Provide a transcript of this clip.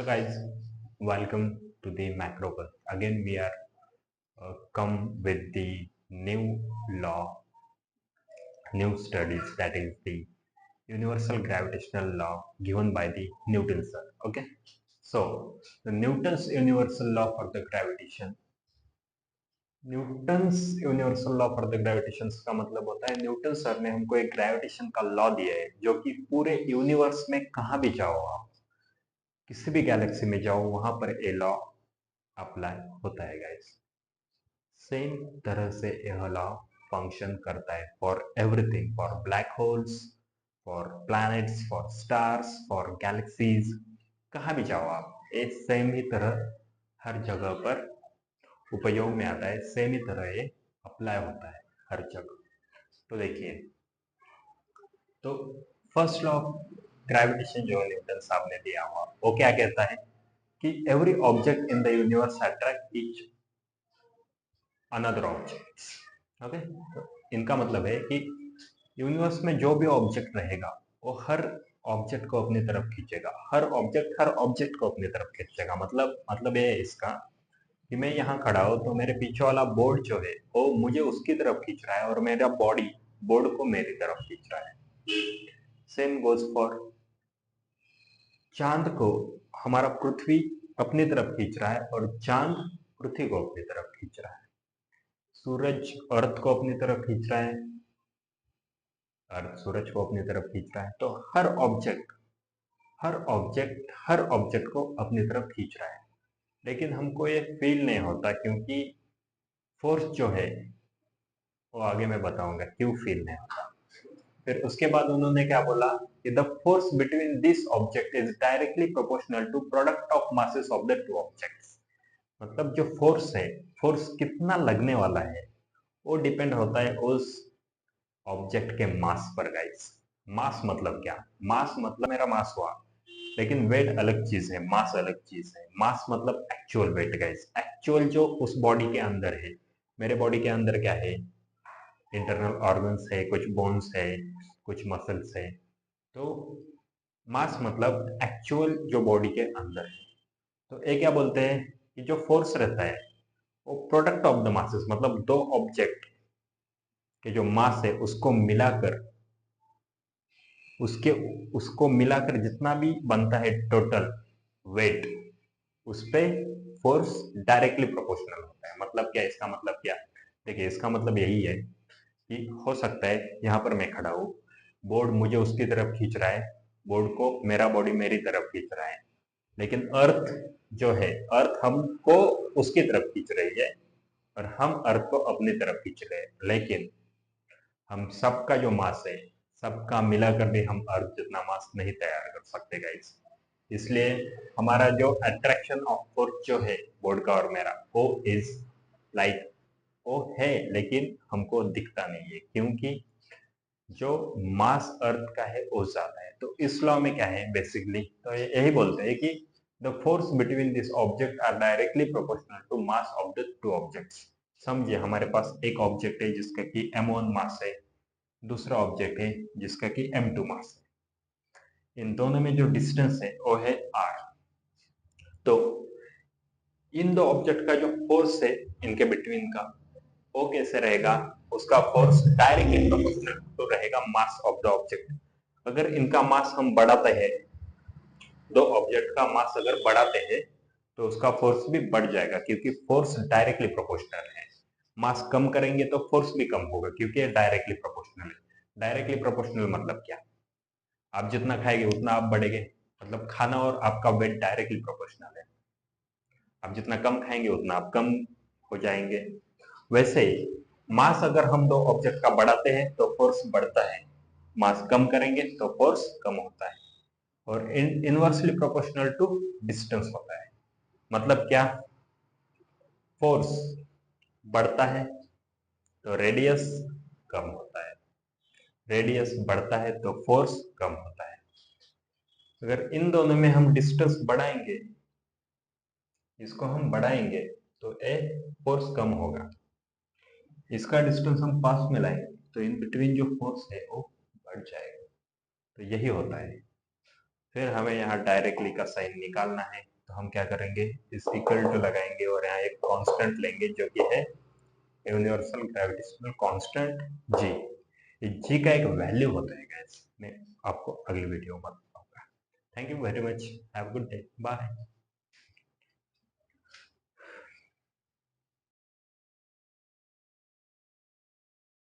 guys, welcome to the Macrobus. Again, we are come with the new law, new studies, that is the universal gravitational law given by the Newton sir. Okay, so the Newton's universal law for the gravitation. Newton's universal law for the gravitation का मतलब होता है Newton sir ने हमको एक gravitation का law दिया है जो कि पूरे यूनिवर्स में कहाँ भी जाओ आप, किसी भी गैलेक्सी में जाओ, वहां पर ए लॉ अप्लाई होता है गाइस। सेम तरह से यह लॉ फंक्शन करता है for everything, for black holes, for planets, for stars, for galaxies, कहाँ भी जाओ आप, ये सेम ही तरह हर जगह पर उपयोग में आता है, सेम ही तरह ये अप्लाई होता है हर जगह। तो देखिए, तो फर्स्ट लॉ ऑफ ग्रेविटेशन जो न्यूटन साहब ने दिया हुआ वो क्या कहता है कि every object in the universe attract each another objects. Okay, तो इनका मतलब है कि यूनिवर्स में जो भी ऑब्जेक्ट रहेगा वो हर ऑब्जेक्ट को अपनी तरफ खींचेगा, हर ऑब्जेक्ट को अपनी तरफ खींचेगा। मतलब ये है इसका कि मैं यहाँ खड़ा हूँ तो मेरे पीछे वाला बोर्ड जो है वो मुझे उसकी तरफ खींच रहा है और मेरा बॉडी बोर्ड को मेरी तरफ खींच रहा है। सेम गोज फॉर चांद को हमारा पृथ्वी अपनी तरफ खींच रहा है और चांद पृथ्वी को अपनी तरफ खींच रहा है। सूरज अर्थ को अपनी तरफ खींच रहा है, अर्थ सूरज को अपनी तरफ खींच रहा है। तो हर ऑब्जेक्ट को अपनी तरफ खींच रहा है, लेकिन हमको ये फील नहीं होता क्योंकि फोर्स जो है वो आगे मैं बताऊंगा क्यों फील नहीं होता। फिर उसके बाद उन्होंने क्या बोला कि the force between this object is directly proportional to product of masses of the two objects. मतलब जो फोर्स है, फोर्स कितना लगने वाला है वो डिपेंड होता है उस ऑब्जेक्ट के मास पर गाइस। मास मतलब क्या? मास मतलब मेरा मास हुआ, लेकिन वेट अलग चीज है, मास अलग चीज है। मास मतलब एक्चुअल वेट गाइस, एक्चुअल जो उस बॉडी के अंदर है। मेरे बॉडी के अंदर क्या है? इंटरनल ऑर्गन्स है, कुछ बोन्स है, कुछ मसल्स है। तो मास मतलब एक्चुअल जो बॉडी के अंदर है। तो ये क्या बोलते हैं कि जो फोर्स रहता है वो प्रोडक्ट ऑफ द मासेस, मतलब दो ऑब्जेक्ट के जो मास है उसको मिलाकर उसको मिलाकर जितना भी बनता है टोटल वेट, उस पे फोर्स डायरेक्टली प्रोपोर्शनल होता है। मतलब क्या? इसका मतलब क्या? देखिए, इसका मतलब यही है कि हो सकता है यहाँ पर मैं खड़ा हूँ, बोर्ड मुझे उसकी तरफ खींच रहा है, बोर्ड को मेरा बॉडी मेरी तरफ खींच रहा है, लेकिन अर्थ जो है, अर्थ हमको उसकी तरफ खींच रही है और हम अर्थ को अपनी तरफ खींच रहे हैं। लेकिन हम सबका जो मास है, सबका मिलाकर भी हम अर्थ जितना मास नहीं तैयार कर सकते गाइस। इसलिए हमारा जो अट्रैक्शन ऑफ फोर्स जो है बोर्ड का और मेरा, वो इज लाइक, वो है लेकिन हमको दिखता नहीं है क्योंकि जो मास अर्थ का है वो ज्यादा है। तो इस लॉ में क्या है बेसिकली, तो यही बोलते हैं कि the force between this object are directly proportional to mass of the two objects. समझिए, हमारे पास एक ऑब्जेक्ट है जिसका कि m1 मास है, दूसरा ऑब्जेक्ट है जिसका कि m2 मास है। इन दोनों में जो डिस्टेंस है वो है r। तो इन दो ऑब्जेक्ट का जो फोर्स है इनके बिटवीन का, वो कैसे रहेगा? उसका फोर्स डायरेक्टली प्रोपोर्शनल तो रहेगा मास ऑफ द ऑब्जेक्ट। अगर इनका मास हम बढ़ाते हैं, दो ऑब्जेक्ट का मास अगर बढ़ाते हैं तो उसका फोर्स भी बढ़ जाएगा क्योंकि फोर्स डायरेक्टली प्रोपोर्शनल है। मास कम करेंगे तो फोर्स भी कम होगा क्योंकि ये डायरेक्टली प्रोपोर्शनल है। डायरेक्टली प्रोपोर्शनल मतलब क्या? आप जितना खाएंगे उतना आप बढ़ेंगे, मतलब खाना और आपका वेट डायरेक्टली प्रोपोर्शनल है। आप जितना कम खाएंगे उतना आप कम हो जाएंगे। वैसे ही मास अगर हम दो ऑब्जेक्ट का बढ़ाते हैं तो फोर्स बढ़ता है, मास कम करेंगे तो फोर्स कम होता है। और इनवर्सली प्रोपोर्शनल टू डिस्टेंस होता है। मतलब क्या? फोर्स बढ़ता है तो रेडियस कम होता है, रेडियस बढ़ता है तो फोर्स कम होता है। अगर इन दोनों में हम डिस्टेंस बढ़ाएंगे, इसको हम बढ़ाएंगे तो ए फोर्स कम होगा, इसका डिस्टेंस हम पास में लाएंगे तो इन बिटवीन जो फोर्स है वो बढ़ जाएगा। तो यही होता है। फिर हमें यहाँ डायरेक्टली का साइन निकालना है। हम क्या करेंगे, इज इक्वल टू लगाएंगे और यहाँ एक कांस्टेंट लेंगे जो कि है यूनिवर्सल ग्रेविटेशनल कांस्टेंट जी। जी का एक वैल्यू होता है गाइस, मैं आपको अगली वीडियो में बताऊंगा। Thank you very much, have a good day, bye.